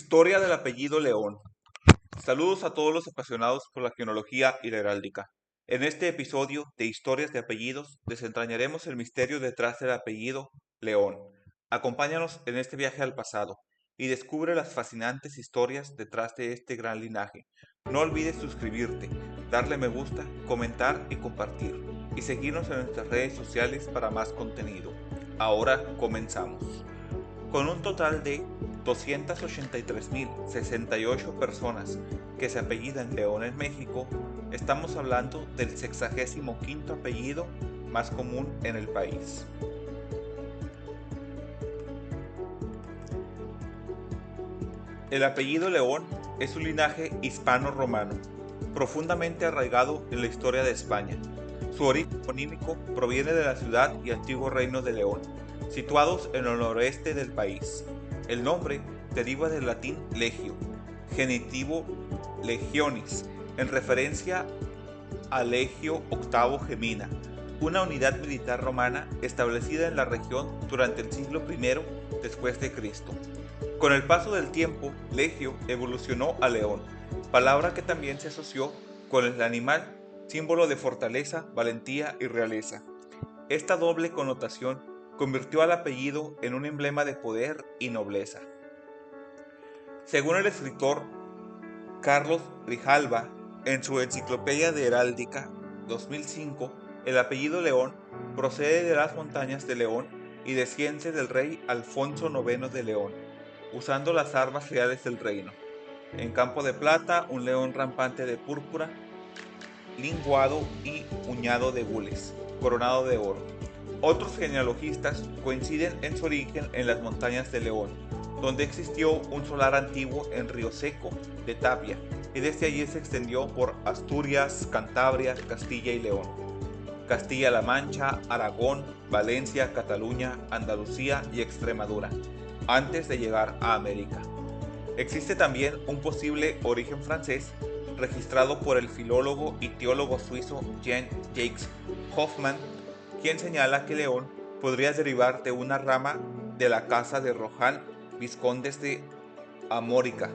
Historia del apellido León. Saludos a todos los apasionados por la genealogía y la heráldica. En este episodio de Historias de Apellidos desentrañaremos el misterio detrás del apellido León. Acompáñanos en este viaje al pasado y descubre las fascinantes historias detrás de este gran linaje. No olvides suscribirte, darle me gusta, comentar y compartir, y seguirnos en nuestras redes sociales para más contenido. Ahora comenzamos. Con un total de 283.068 personas que se apellidan León en México, estamos hablando del 65º apellido más común en el país. El apellido León es un linaje hispano-romano, profundamente arraigado en la historia de España. Su origen toponímico proviene de la ciudad y antiguo reino de León, situados en el noroeste del país. El nombre deriva del latín legio, genitivo legionis, en referencia a Legio VIII Gemina, una unidad militar romana establecida en la región durante el siglo I después de Cristo. Con el paso del tiempo, legio evolucionó a león, palabra que también se asoció con el animal, símbolo de fortaleza, valentía y realeza. Esta doble connotación convirtió al apellido en un emblema de poder y nobleza. Según el escritor Carlos Grijalva, en su Enciclopedia de Heráldica 2005, el apellido León procede de las montañas de León y desciende del rey Alfonso IX de León, usando las armas reales del reino. En campo de plata, un león rampante de púrpura, linguado y uñado de gules, coronado de oro. Otros genealogistas coinciden en su origen en las montañas de León, donde existió un solar antiguo en Río Seco de Tapia, y desde allí se extendió por Asturias, Cantabria, Castilla y León, Castilla-La Mancha, Aragón, Valencia, Cataluña, Andalucía y Extremadura, antes de llegar a América. Existe también un posible origen francés registrado por el filólogo y teólogo suizo Jean-Jacques Hoffmann, quien señala que León podría derivar de una rama de la casa de Rohan, vizcondes de Amórica,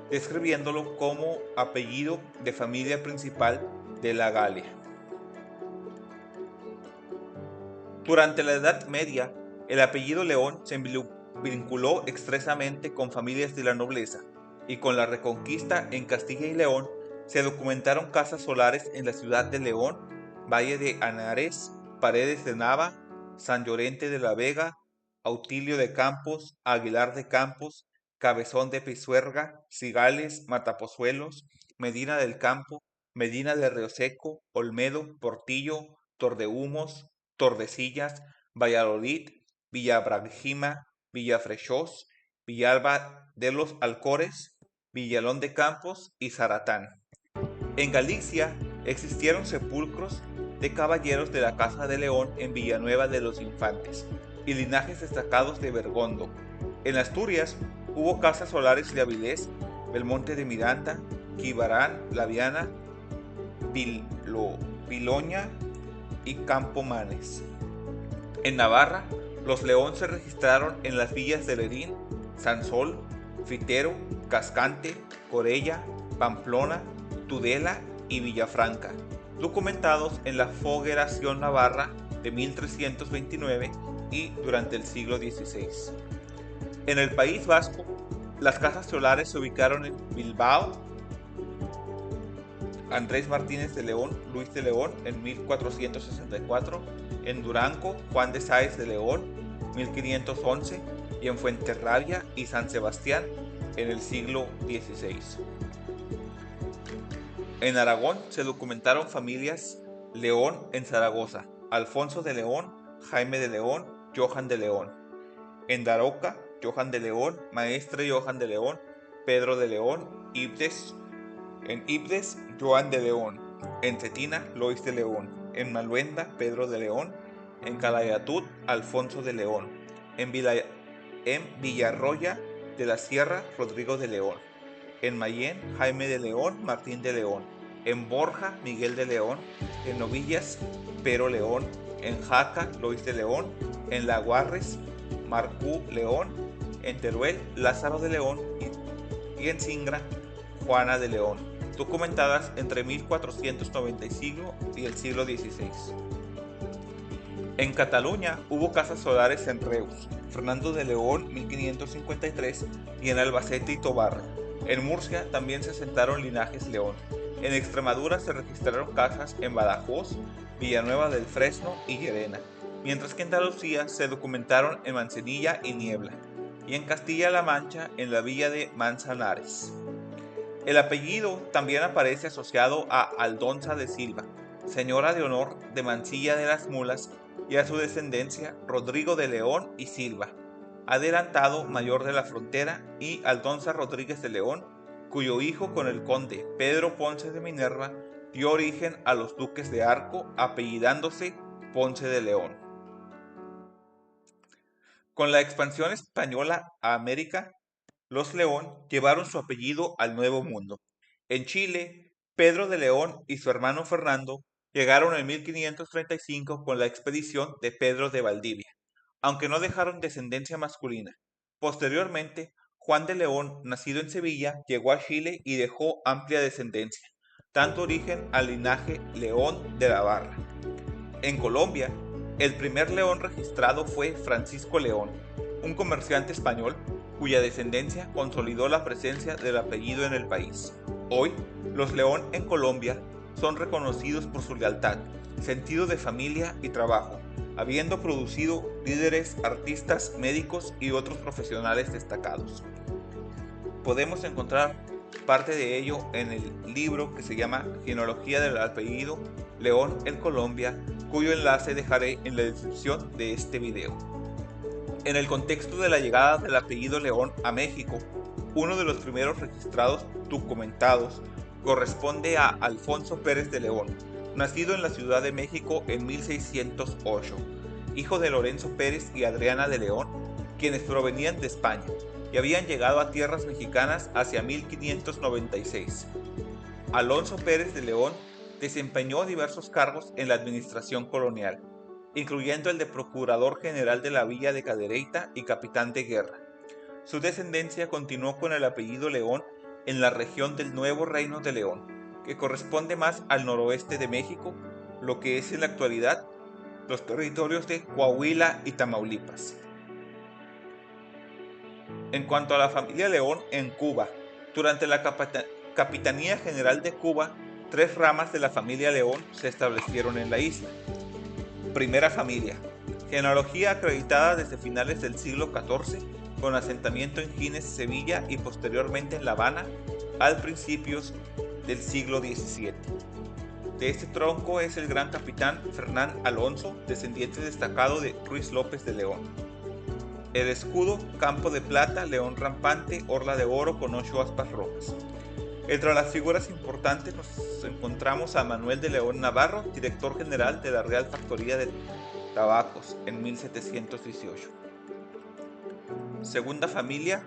describiéndolo como apellido de familia principal de la Galia. Durante la Edad Media, el apellido León se vinculó estrechamente con familias de la nobleza, y con la Reconquista en Castilla y León se documentaron casas solares en la ciudad de León, Valle de Henares, Paredes de Nava, San Llorente de la Vega, Autilio de Campos, Aguilar de Campos, Cabezón de Pisuerga, Cigales, Matapozuelos, Medina del Campo, Medina de Rioseco, Olmedo, Portillo, Tordehumos, Tordesillas, Valladolid, Villabragima, Villafrechós, Villalba de los Alcores, Villalón de Campos y Zaratán. En Galicia existieron sepulcros de caballeros de la Casa de León en Villanueva de los Infantes y linajes destacados de Bergondo. En Asturias hubo casas solares de Avilés, Belmonte de Miranda, Quibarán, Laviana, Piloña y Campomanes. En Navarra, los León se registraron en las villas de Ledín, Sansol, Fitero, Cascante, Corella, Pamplona, Tudela y Villafranca, documentados en la Fogueración Navarra de 1329 y durante el siglo XVI. En el País Vasco, las casas solares se ubicaron en Bilbao, Andrés Martínez de León, Luis de León en 1464, en Durango, Juan de Sáez de León, 1511, y en Fuenterrabía y San Sebastián en el siglo XVI. En Aragón se documentaron familias León en Zaragoza, Alfonso de León, Jaime de León, Johan de León. En Daroca, Johan de León, Maestre Johan de León, Pedro de León, en Ibdes, Joan de León. En Cetina, Lois de León. En Maluenda, Pedro de León. En Calatayud, Alfonso de León. En Villarroya de la Sierra, Rodrigo de León. En Mayén, Jaime de León, Martín de León. En Borja, Miguel de León. En Novillas, Pero León. En Jaca, Lois de León. En Laguarres, Marcú León. En Teruel, Lázaro de León. y en Singra, Juana de León, documentadas entre 1495 y el siglo XVI. En Cataluña hubo casas solares en Reus, Fernando de León 1553 y en Albacete y Tobarra. En Murcia también se asentaron linajes León. En Extremadura se registraron casas en Badajoz, Villanueva del Fresno y Llerena, mientras que en Andalucía se documentaron en Manzanilla y Niebla, y en Castilla-La Mancha en la villa de Manzanares. El apellido también aparece asociado a Aldonza de Silva, señora de honor de Mansilla de las Mulas, y a su descendencia Rodrigo de León y Silva, adelantado mayor de la Frontera, y Aldonza Rodríguez de León, cuyo hijo con el conde Pedro Ponce de Minerva dio origen a los duques de Arco, apellidándose Ponce de León. Con la expansión española a América, los León llevaron su apellido al Nuevo Mundo. En Chile, Pedro de León y su hermano Fernando llegaron en 1535 con la expedición de Pedro de Valdivia, aunque no dejaron descendencia masculina. Posteriormente, Juan de León, nacido en Sevilla, llegó a Chile y dejó amplia descendencia, dando origen al linaje León de la Barra. En Colombia, el primer león registrado fue Francisco León, un comerciante español cuya descendencia consolidó la presencia del apellido en el país. Hoy, los León en Colombia son reconocidos por su lealtad, sentido de familia y trabajo, habiendo producido líderes, artistas, médicos y otros profesionales destacados. Podemos encontrar parte de ello en el libro que se llama Genealogía del apellido León en Colombia, cuyo enlace dejaré en la descripción de este video. En el contexto de la llegada del apellido León a México, uno de los primeros registrados documentados corresponde a Alfonso Pérez de León, nacido en la Ciudad de México en 1608, hijo de Lorenzo Pérez y Adriana de León, quienes provenían de España y habían llegado a tierras mexicanas hacia 1596. Alonso Pérez de León desempeñó diversos cargos en la administración colonial, incluyendo el de Procurador General de la Villa de Cadereyta y Capitán de Guerra. Su descendencia continuó con el apellido León en la región del Nuevo Reino de León, que corresponde más al noroeste de México, lo que es en la actualidad los territorios de Coahuila y Tamaulipas. En cuanto a la familia León en Cuba, durante la Capitanía General de Cuba, 3 ramas de la familia León se establecieron en la isla. Primera familia, genealogía acreditada desde finales del siglo XIV, con asentamiento en Gines, Sevilla y posteriormente en La Habana, al principios del siglo XVII. De este tronco es el gran capitán Fernán Alonso, descendiente destacado de Ruiz López de León. El escudo, campo de plata, león rampante, orla de oro con 8 aspas rojas. Entre las figuras importantes nos encontramos a Manuel de León Navarro, director general de la Real Factoría de Tabacos en 1718. Segunda familia,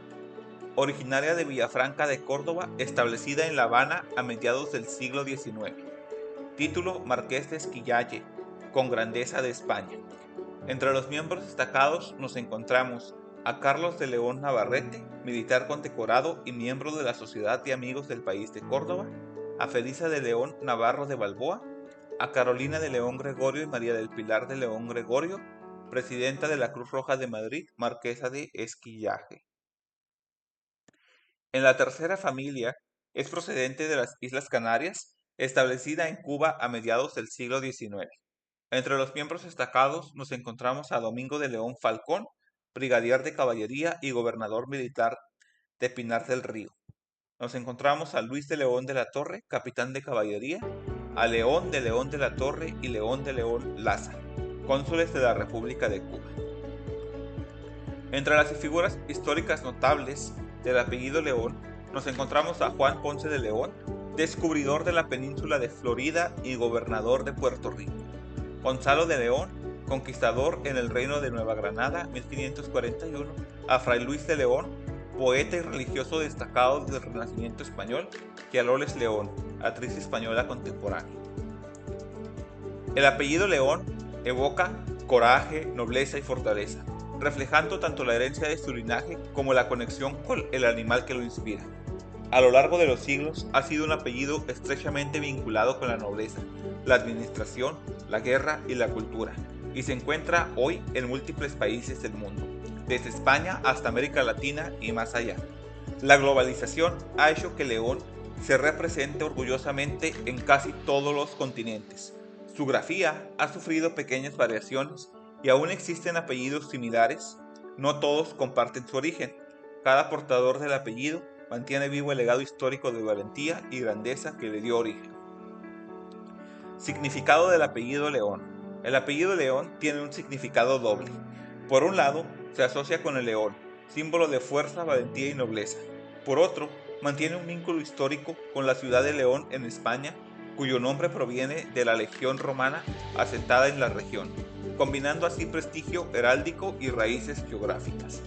originaria de Villafranca de Córdoba, establecida en La Habana a mediados del siglo XIX. Título Marqués de Esquillaye, con grandeza de España. Entre los miembros destacados nos encontramos a Carlos de León Navarrete, militar condecorado y miembro de la Sociedad de Amigos del País de Córdoba, a Felisa de León Navarro de Balboa, a Carolina de León Gregorio y María del Pilar de León Gregorio, presidenta de la Cruz Roja de Madrid, marquesa de Esquillaje. En la tercera familia, es procedente de las Islas Canarias, establecida en Cuba a mediados del siglo XIX. Entre los miembros destacados nos encontramos a Domingo de León Falcón, brigadier de caballería y gobernador militar de Pinar del Río. Nos encontramos a Luis de León de la Torre, capitán de caballería, a León de la Torre y León de León Laza, cónsules de la República de Cuba. Entre las figuras históricas notables del apellido León, nos encontramos a Juan Ponce de León, descubridor de la península de Florida y gobernador de Puerto Rico. Gonzalo de León, conquistador en el reino de Nueva Granada, 1541, a Fray Luis de León, poeta y religioso destacado del Renacimiento español, y a Loles León, actriz española contemporánea. El apellido León evoca coraje, nobleza y fortaleza, reflejando tanto la herencia de su linaje como la conexión con el animal que lo inspira. A lo largo de los siglos ha sido un apellido estrechamente vinculado con la nobleza, la administración, la guerra y la cultura, y se encuentra hoy en múltiples países del mundo, desde España hasta América Latina y más allá. La globalización ha hecho que León se represente orgullosamente en casi todos los continentes. Su grafía ha sufrido pequeñas variaciones y aún existen apellidos similares. No todos comparten su origen. Cada portador del apellido mantiene vivo el legado histórico de valentía y grandeza que le dio origen. Significado del apellido León. El apellido León tiene un significado doble. Por un lado, se asocia con el león, símbolo de fuerza, valentía y nobleza. Por otro, mantiene un vínculo histórico con la ciudad de León en España, cuyo nombre proviene de la legión romana asentada en la región, combinando así prestigio heráldico y raíces geográficas.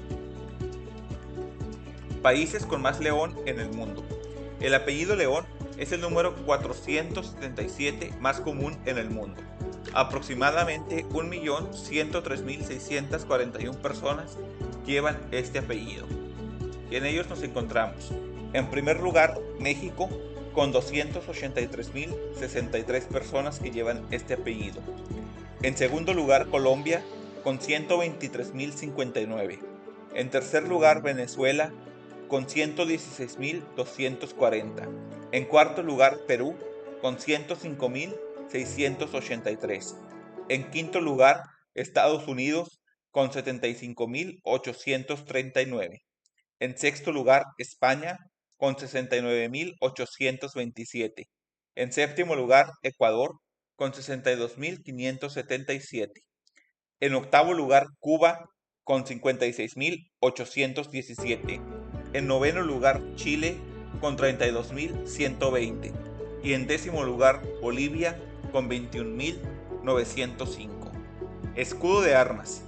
Países con más León en el mundo. El apellido León es el número 477 más común en el mundo. Aproximadamente 1.103.641 personas llevan este apellido. Y en ellos nos encontramos, en primer lugar, México, con 283.063 personas que llevan este apellido. En segundo lugar, Colombia, con 123.059. En tercer lugar, Venezuela, con 116.240. En cuarto lugar, Perú, con 105.683. En quinto lugar, Estados Unidos, con 75.839. En sexto lugar, España, con 69.827. En séptimo lugar, Ecuador, con 62.577. En octavo lugar, Cuba, con 56.817. En noveno lugar, Chile, con 32.120. Y en décimo lugar, Bolivia, con 21.905. Escudo de armas.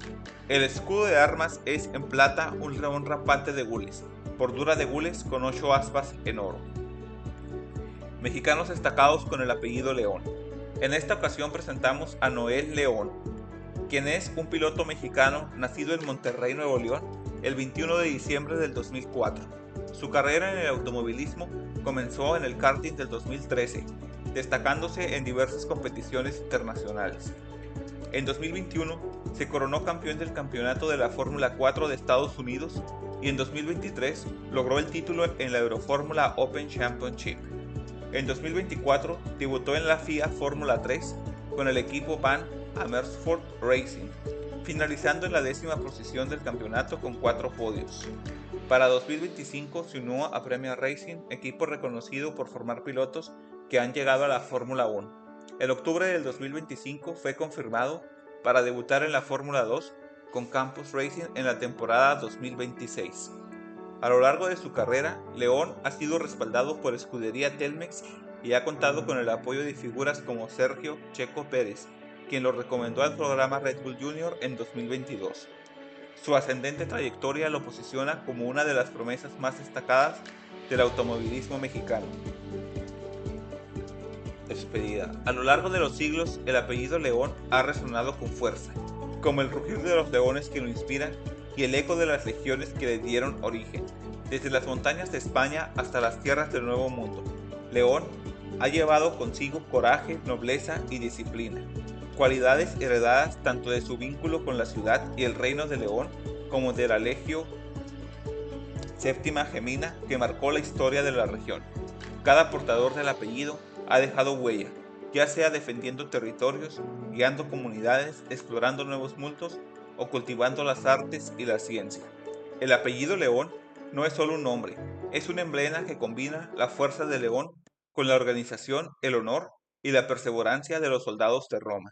El escudo de armas es en plata un león rampante de gules, bordura de gules con 8 aspas en oro. Mexicanos destacados con el apellido León. En esta ocasión presentamos a Noel León, quien es un piloto mexicano nacido en Monterrey, Nuevo León, el 21 de diciembre del 2004. Su carrera en el automovilismo comenzó en el karting del 2013, destacándose en diversas competiciones internacionales. En 2021 se coronó campeón del campeonato de la Fórmula 4 de Estados Unidos y en 2023 logró el título en la Eurofórmula Open Championship. En 2024 debutó en la FIA Fórmula 3 con el equipo Van Amersfoort Racing, finalizando en la 10ª posición del campeonato con 4 podios. Para 2025 se unió a Premier Racing, equipo reconocido por formar pilotos que han llegado a la Fórmula 1. En octubre del 2025 fue confirmado para debutar en la Fórmula 2 con Campus Racing en la temporada 2026. A lo largo de su carrera, León ha sido respaldado por Escudería Telmex y ha contado con el apoyo de figuras como Sergio Checo Pérez, quien lo recomendó al programa Red Bull Junior en 2022. Su ascendente trayectoria lo posiciona como una de las promesas más destacadas del automovilismo mexicano. Despedida. A lo largo de los siglos, el apellido León ha resonado con fuerza, como el rugir de los leones que lo inspiran y el eco de las legiones que le dieron origen, desde las montañas de España hasta las tierras del Nuevo Mundo. León ha llevado consigo coraje, nobleza y disciplina, cualidades heredadas tanto de su vínculo con la ciudad y el reino de León como de la Legio Séptima Gemina que marcó la historia de la región. Cada portador del apellido ha dejado huella, ya sea defendiendo territorios, guiando comunidades, explorando nuevos mundos o cultivando las artes y la ciencia. El apellido León no es solo un nombre, es un emblema que combina la fuerza de León con la organización, el honor y la perseverancia de los soldados de Roma.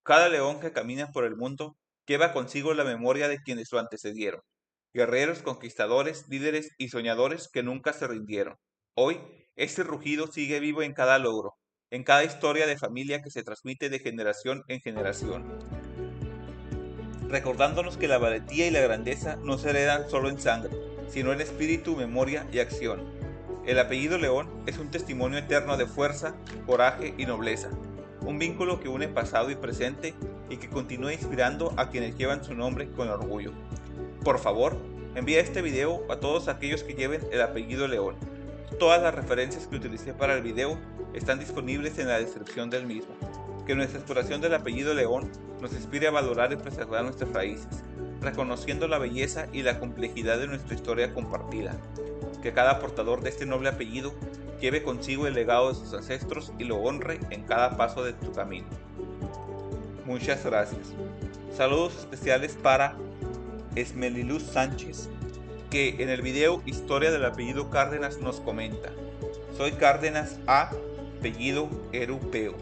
Cada león que camina por el mundo lleva consigo la memoria de quienes lo antecedieron, guerreros, conquistadores, líderes y soñadores que nunca se rindieron. Hoy, este rugido sigue vivo en cada logro, en cada historia de familia que se transmite de generación en generación, recordándonos que la valentía y la grandeza no se heredan solo en sangre, sino en espíritu, memoria y acción. El apellido León es un testimonio eterno de fuerza, coraje y nobleza, un vínculo que une pasado y presente y que continúa inspirando a quienes llevan su nombre con orgullo. Por favor, envía este video a todos aquellos que lleven el apellido León. Todas las referencias que utilicé para el video están disponibles en la descripción del mismo. Que nuestra exploración del apellido León nos inspire a valorar y preservar nuestras raíces, reconociendo la belleza y la complejidad de nuestra historia compartida. Que cada portador de este noble apellido lleve consigo el legado de sus ancestros y lo honre en cada paso de su camino. Muchas gracias. Saludos especiales para Esmeliluz Sánchez, que en el video Historia del apellido Cárdenas nos comenta: soy Cárdenas A, apellido Erupeo.